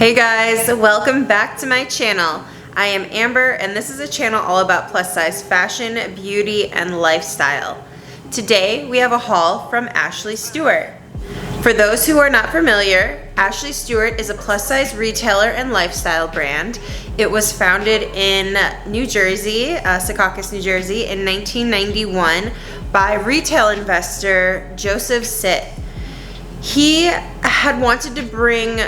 Hey guys, welcome back to my channel. I am Amber and this is a channel all about plus size fashion, beauty, and lifestyle. Today we have a haul from Ashley Stewart. For those who are not familiar, Ashley Stewart is a plus size retailer and lifestyle brand. It was founded in New Jersey, Secaucus, New Jersey in 1991 by retail investor Joseph Sitt. He had wanted to bring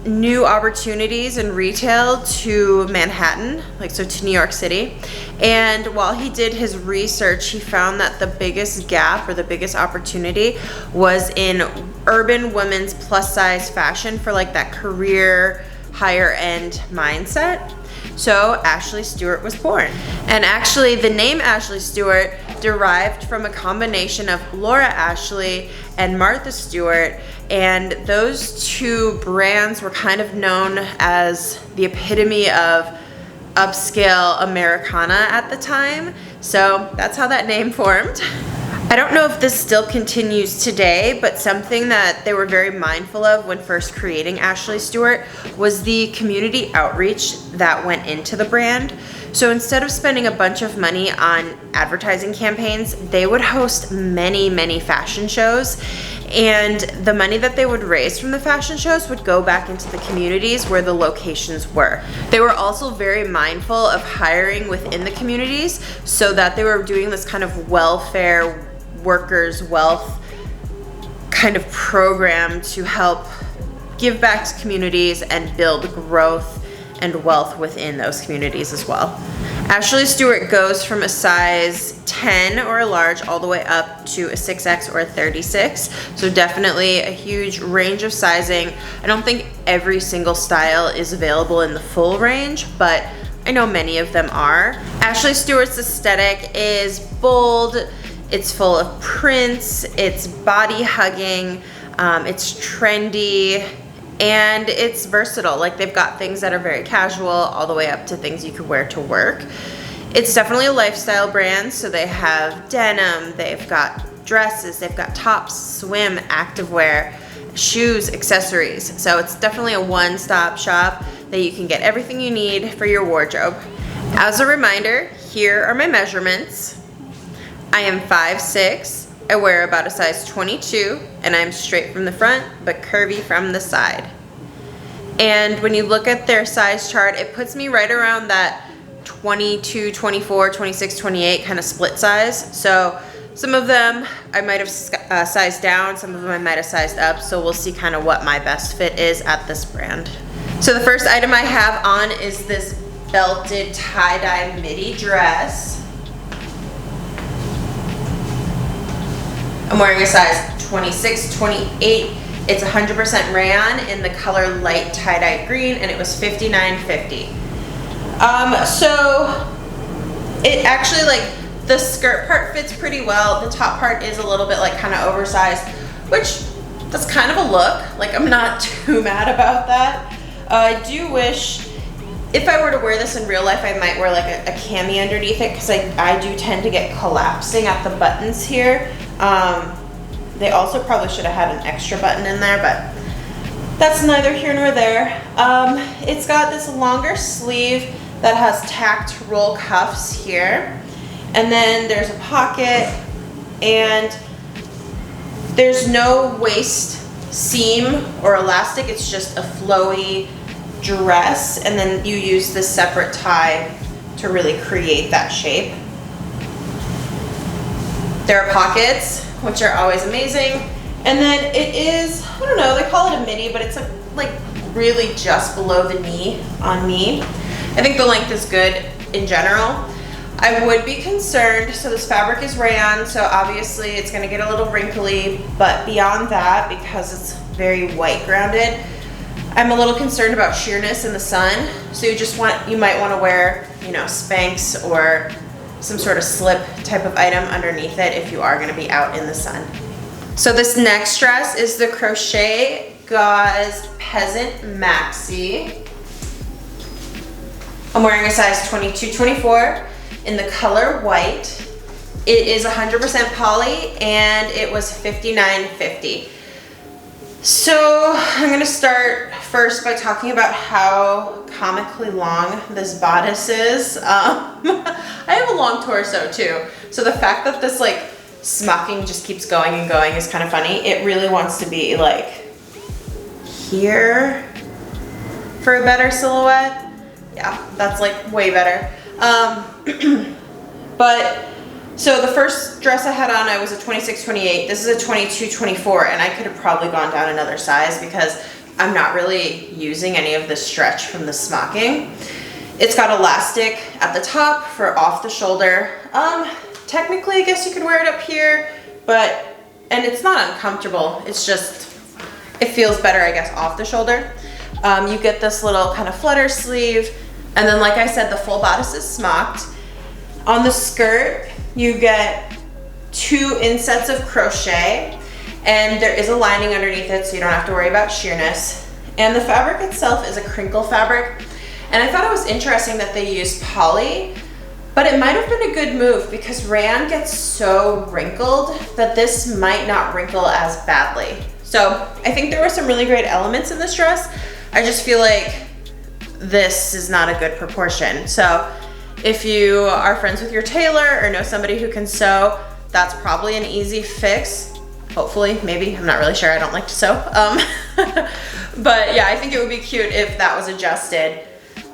new opportunities in retail to Manhattan, to New York City. And while he did his research, he found that the biggest gap or the biggest opportunity was in urban women's plus size fashion for that career, higher end mindset. So Ashley Stewart was born. And actually the name Ashley Stewart derived from a combination of Laura Ashley and Martha Stewart, and those two brands were kind of known as the epitome of upscale Americana at the time. So that's how that name formed. I don't know if this still continues today, but something that they were very mindful of when first creating Ashley Stewart was the community outreach that went into the brand. So instead of spending a bunch of money on advertising campaigns, they would host many fashion shows, and the money that they would raise from the fashion shows would go back into the communities where the locations were. They were also very mindful of hiring within the communities so that they were doing this kind of welfare workers wealth kind of program to help give back to communities and build growth and wealth within those communities as well. Ashley Stewart goes from a size 10 or a large all the way up to a 6X or a 36. So definitely a huge range of sizing. I don't think every single style is available in the full range, but I know many of them are. Ashley Stewart's aesthetic is bold, it's full of prints, it's body hugging, it's trendy, and it's versatile. They've got things that are very casual all the way up to things you could wear to work. It's definitely a lifestyle brand, so they have denim, they've got dresses, they've got tops, swim, activewear, shoes, accessories. So it's definitely a one-stop shop that you can get everything you need for your wardrobe. As a reminder, here are my measurements. I am 5'6". I wear about a size 22, and I'm straight from the front but curvy from the side. And when you look at their size chart, it puts me right around that 22, 24, 26, 28 kind of split size. So some of them I might have sized down, some of them I might have sized up, so we'll see kind of what my best fit is at this brand. So the first item I have on is this belted tie-dye midi dress. I'm wearing a size 26, 28. It's 100% rayon in the color light tie-dye green, and it was $59.50. So it actually, the skirt part fits pretty well. The top part is a little bit kind of oversized, which that's kind of a look. I'm not too mad about that. I do wish if I were to wear this in real life, I might wear a cami underneath it, because I do tend to get collapsing at the buttons here. They also probably should have had an extra button in there, but that's neither here nor there. It's got this longer sleeve that has tacked roll cuffs here, and then there's a pocket, and there's no waist seam or elastic. It's just a flowy dress, and then you use this separate tie to really create that shape. There are pockets, which are always amazing. And then it is, I don't know, they call it a midi, but it's really just below the knee on me. I think the length is good in general. I would be concerned, so this fabric is rayon, so obviously it's gonna get a little wrinkly, but beyond that, because it's very white grounded, I'm a little concerned about sheerness in the sun. So you might wanna wear, Spanx or some sort of slip type of item underneath it if you are going to be out in the sun. So this next dress is the Crochet Gauze Peasant Maxi. I'm wearing a size 22, 24 in the color white. It is 100% poly, and it was $59.50. So I'm gonna start first by talking about how comically long this bodice is. I have a long torso too, so the fact that this like smocking just keeps going and going is kind of funny. It really wants to be like here for a better silhouette. Yeah, that's like way better. But so the first dress I had on, I was a 26-28. This is a 22-24, and I could have probably gone down another size because I'm not really using any of the stretch from the smocking. It's got elastic at the top for off the shoulder. Technically, I guess you could wear it up here, and it's not uncomfortable. It's just, it feels better, I guess, off the shoulder. You get this little kind of flutter sleeve, and then like I said, the full bodice is smocked. On the skirt, you get 2 insets of crochet, and there is a lining underneath it, so you don't have to worry about sheerness. And the fabric itself is a crinkle fabric, and I thought it was interesting that they used poly, but it might have been a good move because rayon gets so wrinkled that this might not wrinkle as badly. So I think there were some really great elements in this dress. I just feel like this is not a good proportion. So if you are friends with your tailor or know somebody who can sew, that's probably an easy fix. Hopefully, maybe, I'm not really sure, I don't like to sew. But yeah, I think it would be cute if that was adjusted.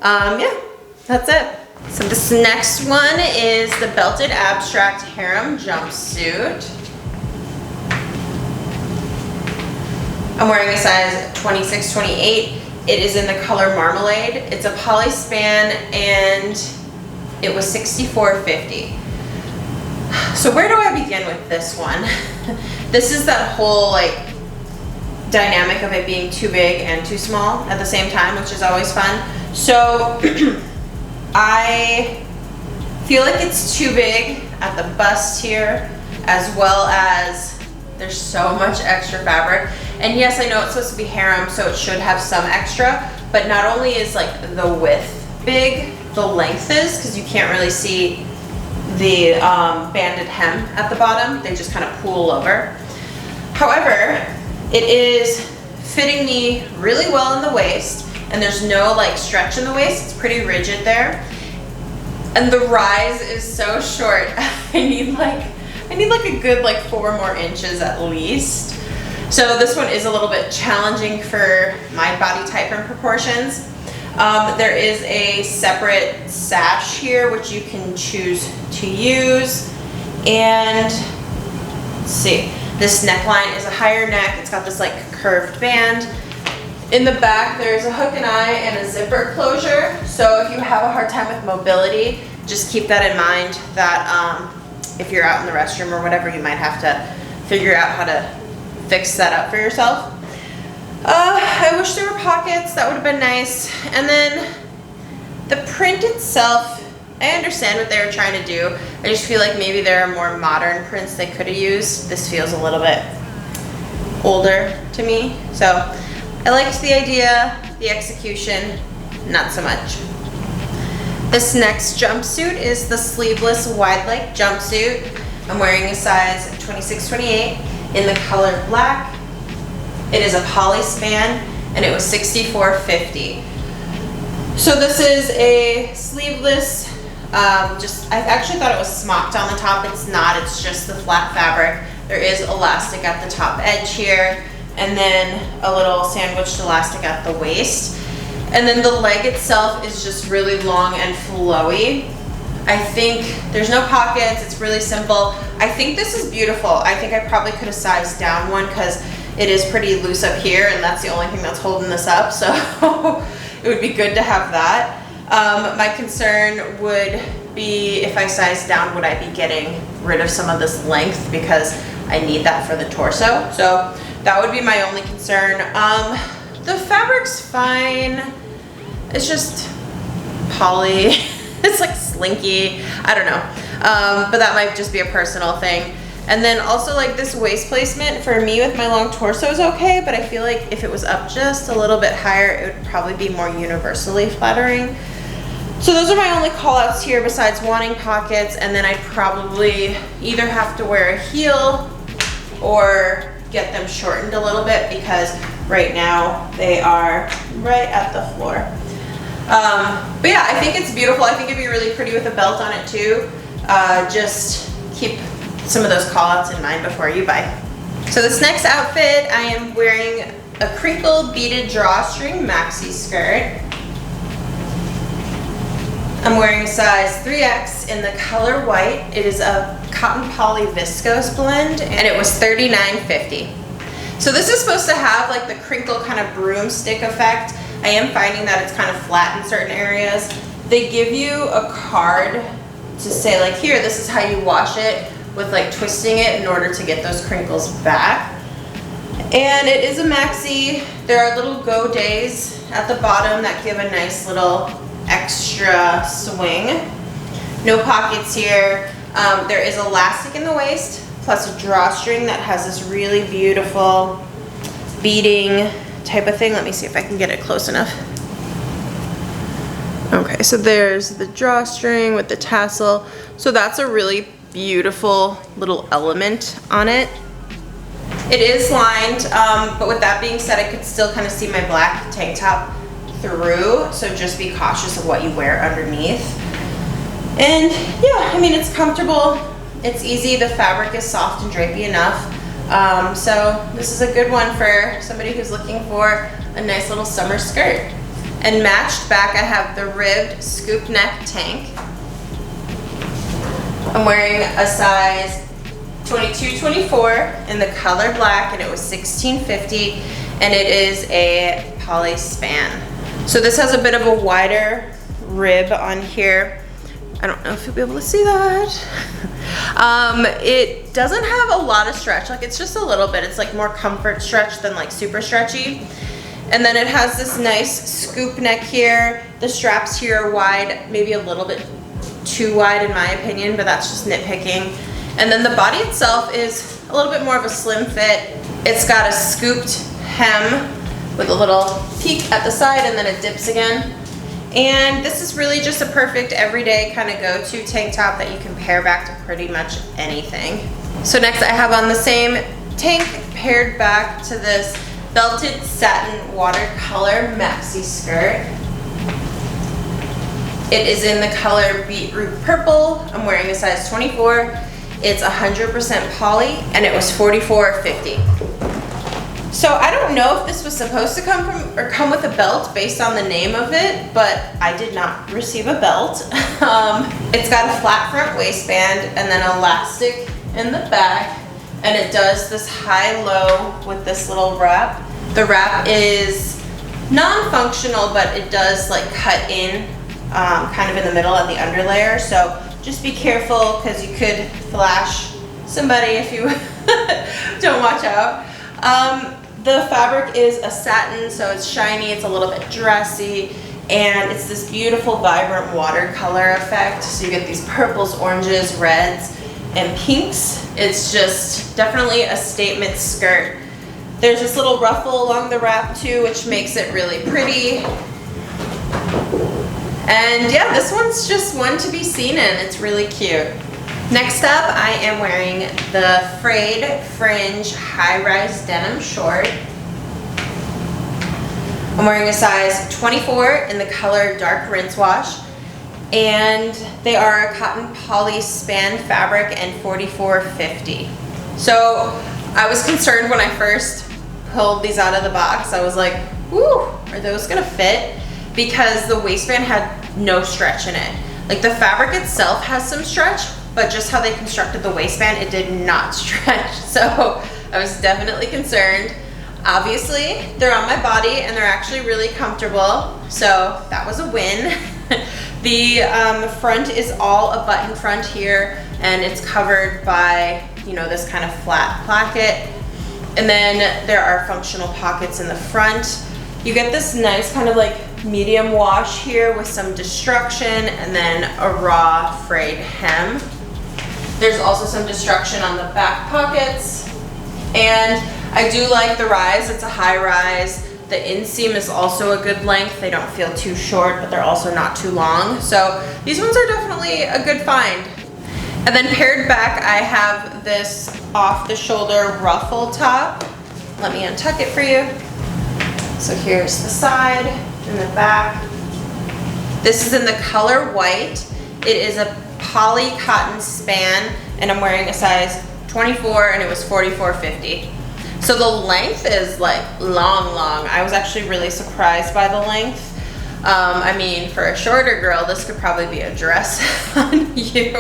Yeah, that's it. So this next one is the belted abstract harem jumpsuit. I'm wearing a size 26-28. It is in the color marmalade. It's a poly span and it was $64.50. So where do I begin with this one? This is that whole like dynamic of it being too big and too small at the same time, which is always fun. So I feel like it's too big at the bust here, as well as there's so much extra fabric. And yes, I know it's supposed to be harem, so it should have some extra, but not only is like the width big, the length is, because you can't really see the banded hem at the bottom. They just kind of pool over. However, it is fitting me really well in the waist, and there's no like stretch in the waist. It's pretty rigid there. And the rise is so short. I need like a good like 4 more inches at least. So this one is a little bit challenging for my body type and proportions. There is a separate sash here which you can choose to use. And let's see, this neckline is a higher neck. It's got this like curved band. In the back there's a hook and eye and a zipper closure. So if you have a hard time with mobility, just keep that in mind that if you're out in the restroom or whatever, you might have to figure out how to fix that up for yourself. I wish there were pockets, that would have been nice. And then the print itself, I understand what they were trying to do. I just feel like maybe there are more modern prints they could have used. This feels a little bit older to me. So I liked the idea, the execution, not so much. This next jumpsuit is the sleeveless wide leg jumpsuit. I'm wearing a size 26-28 in the color black. It is a poly span and it was $64.50. So this is a sleeveless, I actually thought it was smocked on the top. It's not, it's just the flat fabric. There is elastic at the top edge here, and then a little sandwiched elastic at the waist. And then the leg itself is just really long and flowy. I think there's no pockets, it's really simple. I think this is beautiful. I think I probably could have sized down one because it is pretty loose up here and that's the only thing that's holding this up, so it would be good to have that. My concern would be if I sized down, would I be getting rid of some of this length because I need that for the torso. So that would be my only concern. The fabric's fine. It's just poly. It's like slinky. I don't know. But that might just be a personal thing. And then also like this waist placement for me with my long torso is okay, but I feel like if it was up just a little bit higher, it would probably be more universally flattering. So those are my only call outs here besides wanting pockets, and then I'd probably either have to wear a heel or get them shortened a little bit because right now they are right at the floor. But yeah, I think it's beautiful. I think it'd be really pretty with a belt on it too. Just keep some of those call outs in mind before you buy. So this next outfit, I am wearing a crinkle beaded drawstring maxi skirt. I'm wearing a size 3X in the color white. It is a cotton poly viscose blend and it was $39.50. So this is supposed to have like the crinkle kind of broomstick effect. I am finding that it's kind of flat in certain areas. They give you a card to say like, here, this is how you wash it, with like twisting it in order to get those crinkles back. And it is a maxi. There are little go days at the bottom that give a nice little extra swing. No pockets here. There is elastic in the waist, plus a drawstring that has this really beautiful beading type of thing. Let me see if I can get it close enough. Okay, so there's the drawstring with the tassel. So that's a really beautiful little element on it. It is lined, but with that being said, I could still kind of see my black tank top through, so just be cautious of what you wear underneath. And yeah, I mean, it's comfortable, it's easy, the fabric is soft and drapey enough. So this is a good one for somebody who's looking for a nice little summer skirt. And matched back, I have the ribbed scoop neck tank. I'm wearing a size 22-24 in the color black, and it was $16.50, and it is a poly span. So this has a bit of a wider rib on here. I don't know if you'll be able to see that. It doesn't have a lot of stretch, like it's just a little bit. It's like more comfort stretch than like super stretchy. And then it has this nice scoop neck here. The straps here are wide, maybe a little bit too wide in my opinion, but that's just nitpicking. And then the body itself is a little bit more of a slim fit. It's got a scooped hem with a little peak at the side, and then it dips again. And this is really just a perfect everyday kind of go-to tank top that you can pair back to pretty much anything. So next I have on the same tank paired back to this belted satin watercolor maxi skirt. It is in the color beetroot purple. I'm wearing a size 24. It's 100% poly, and it was $44.50. So I don't know if this was supposed to come with a belt based on the name of it, but I did not receive a belt. It's got a flat front waistband and then elastic in the back, and it does this high-low with this little wrap. The wrap is non-functional, but it does like cut in kind of in the middle at the underlayer, so just be careful because you could flash somebody if you don't watch out. The fabric is a satin, so it's shiny, it's a little bit dressy, and it's this beautiful vibrant watercolor effect. So you get these purples, oranges, reds, and pinks. It's just definitely a statement skirt. There's this little ruffle along the wrap too, which makes it really pretty. And yeah, this one's just one to be seen in. It's really cute. Next up, I am wearing the frayed fringe high-rise denim short. I'm wearing a size 24 in the color dark rinse wash, and they are a cotton poly span fabric and $44.50. So I was concerned when I first pulled these out of the box. I was like, whoo, are those gonna fit? Because the waistband had no stretch in it. Like the fabric itself has some stretch, but just how they constructed the waistband, it did not stretch. So I was definitely concerned. Obviously, they're on my body and they're actually really comfortable. So that was a win. The front is all a button front here, and it's covered by, you know, this kind of flat placket. And then there are functional pockets in the front. You get this nice kind of like medium wash here with some destruction, and then a raw frayed hem. There's also some destruction on the back pockets, and I do like the rise. It's a high rise. The inseam is also a good length. They don't feel too short, but they're also not too long. So these ones are definitely a good find. And then paired back, I have this off-the-shoulder ruffle top. Let me untuck it for you. So here's the side and the back. This is in the color white. It is a poly cotton span, and I'm wearing a size 24, and it was $44.50. So the length is like long. I was actually really surprised by the length. I mean, for a shorter girl, this could probably be a dress on you.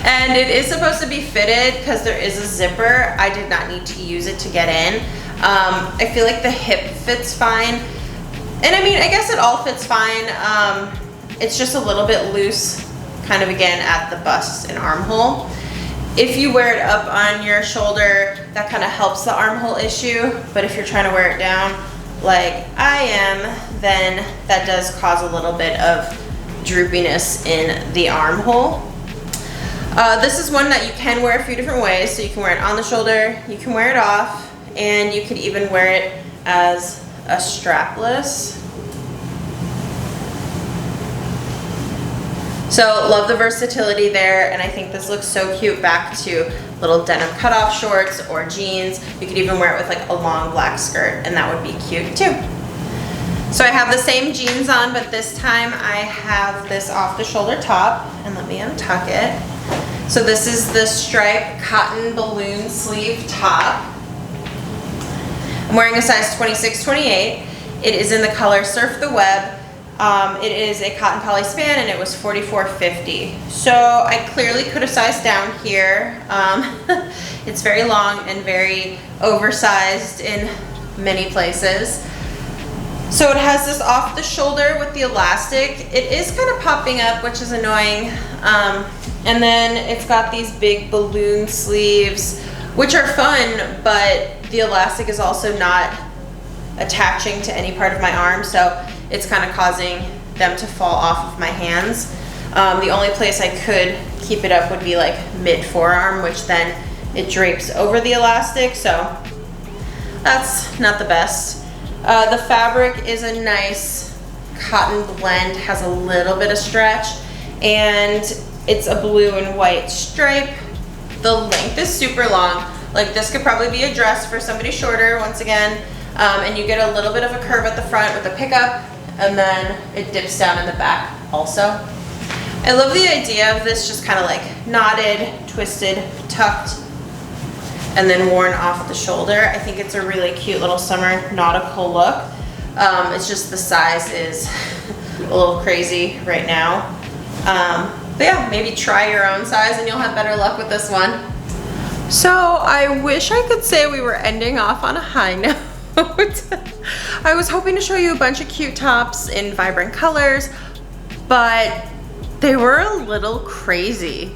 And it is supposed to be fitted because there is a zipper. I did not need to use it to get in. I feel like the hip fits fine. And I mean, I guess it all fits fine. It's just a little bit loose, kind of again at the bust and armhole. If you wear it up on your shoulder, that kind of helps the armhole issue. But if you're trying to wear it down like I am, then that does cause a little bit of droopiness in the armhole. This is one that you can wear a few different ways. So you can wear it on the shoulder, you can wear it off, and you could even wear it as a strapless. So love the versatility there, and I think this looks so cute back to little denim cutoff shorts or jeans. You could even wear it with like a long black skirt, and that would be cute too. So I have the same jeans on, but this time I have this off the shoulder top, and let me untuck it. So this is the striped cotton balloon sleeve top. I'm wearing a size 26-28. It is in the color Surf the Web. It is a cotton poly span, and it was $44.50. So I clearly could have sized down here. It's very long and very oversized in many places. So it has this off the shoulder with the elastic. It is kind of popping up, which is annoying. And then it's got these big balloon sleeves, which are fun, but the elastic is also not attaching to any part of my arm, so it's kind of causing them to fall off of my hands. The only place I could keep it up would be like mid forearm, which then it drapes over the elastic, so that's not the best. The fabric is a nice cotton blend, has a little bit of stretch, and it's a blue and white stripe. The length is super long. Like this could probably be a dress for somebody shorter, once again. And you get a little bit of a curve at the front with a pickup, and then it dips down in the back also. I love the idea of this just kind of like knotted, twisted, tucked, and then worn off the shoulder. I think it's a really cute little summer nautical look. It's just the size is a little crazy right now. But yeah, maybe try your own size and you'll have better luck with this one. So I wish I could say we were ending off on a high note. I was hoping to show you a bunch of cute tops in vibrant colors, but they were a little crazy.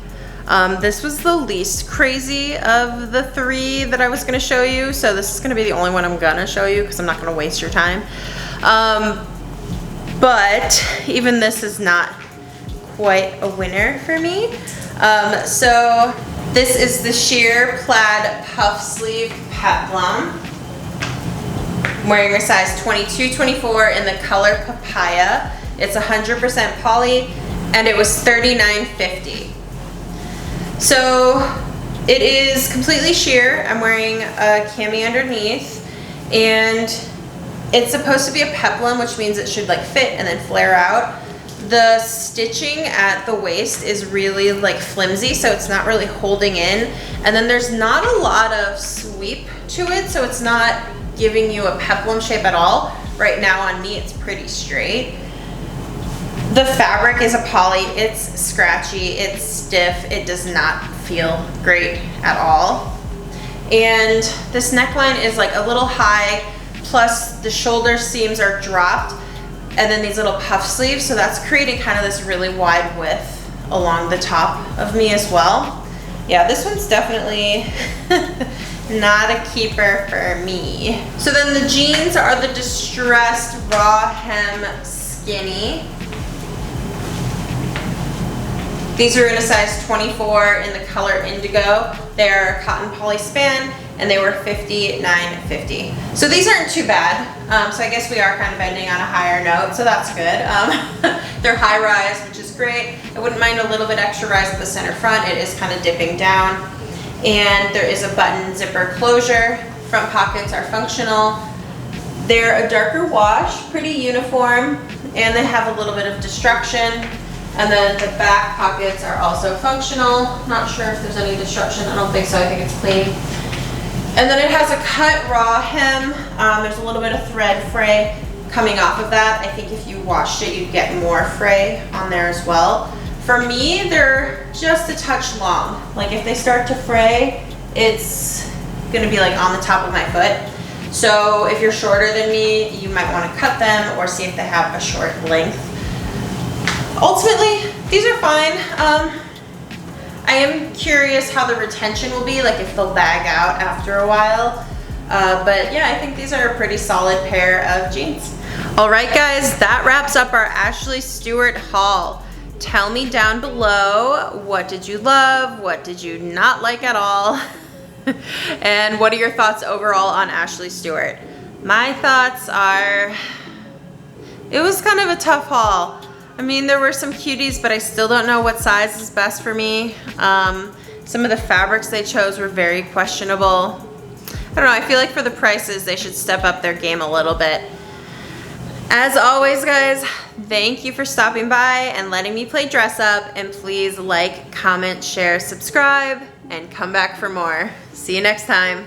This was the least crazy of the three that I was going to show you, so this is going to be the only one I'm going to show you because I'm not going to waste your time. But even this is not quite a winner for me. So this is the sheer plaid puff sleeve peplum. I'm wearing a size 22-24 in the color papaya. It's 100% poly, and it was $39.50. So it is completely sheer. I'm wearing a cami underneath, and it's supposed to be a peplum, which means it should like fit and then flare out. The stitching at the waist is really like flimsy, so it's not really holding in, and then there's not a lot of sweep to it, so it's not giving you a peplum shape at all. Right now on me it's pretty straight. The fabric is a poly, it's scratchy, it's stiff, it does not feel great at all. And this neckline is like a little high, plus the shoulder seams are dropped, and then these little puff sleeves, so that's creating kind of this really wide width along the top of me as well. Yeah, this one's definitely not a keeper for me. So then the jeans are the distressed raw hem skinny. These are in a size 24 in the color indigo. They're cotton poly span, and they were $59.50. So these aren't too bad. So I guess we are kind of ending on a higher note, so that's good. They're high rise, which is is great. I wouldn't mind a little bit extra rise at the center front. It is kind of dipping down. And there is a button zipper closure. Front pockets are functional. They're a darker wash, pretty uniform, and they have a little bit of destruction. And then the back pockets are also functional. Not sure if there's any destruction. I don't think so. I think it's clean. And then it has a cut raw hem. There's a little bit of thread fray coming off of that. I think if you washed it, you'd get more fray on there as well. For me, they're just a touch long. Like if they start to fray, it's gonna be like on the top of my foot. So if you're shorter than me, you might want to cut them or see if they have a short length. Ultimately, these are fine. I am curious how the retention will be, like if they'll bag out after a while. But yeah, I think these are a pretty solid pair of jeans. All right, guys, that wraps up our Ashley Stewart haul. Tell me down below, what did you love? What did you not like at all? And what are your thoughts overall on Ashley Stewart? My thoughts are, it was kind of a tough haul. I mean, there were some cuties, but I still don't know what size is best for me. Some of the fabrics they chose were very questionable. I don't know, I feel like for the prices, they should step up their game a little bit. As always, guys, thank you for stopping by and letting me play dress up. And please like, comment, share, subscribe, and come back for more. See you next time.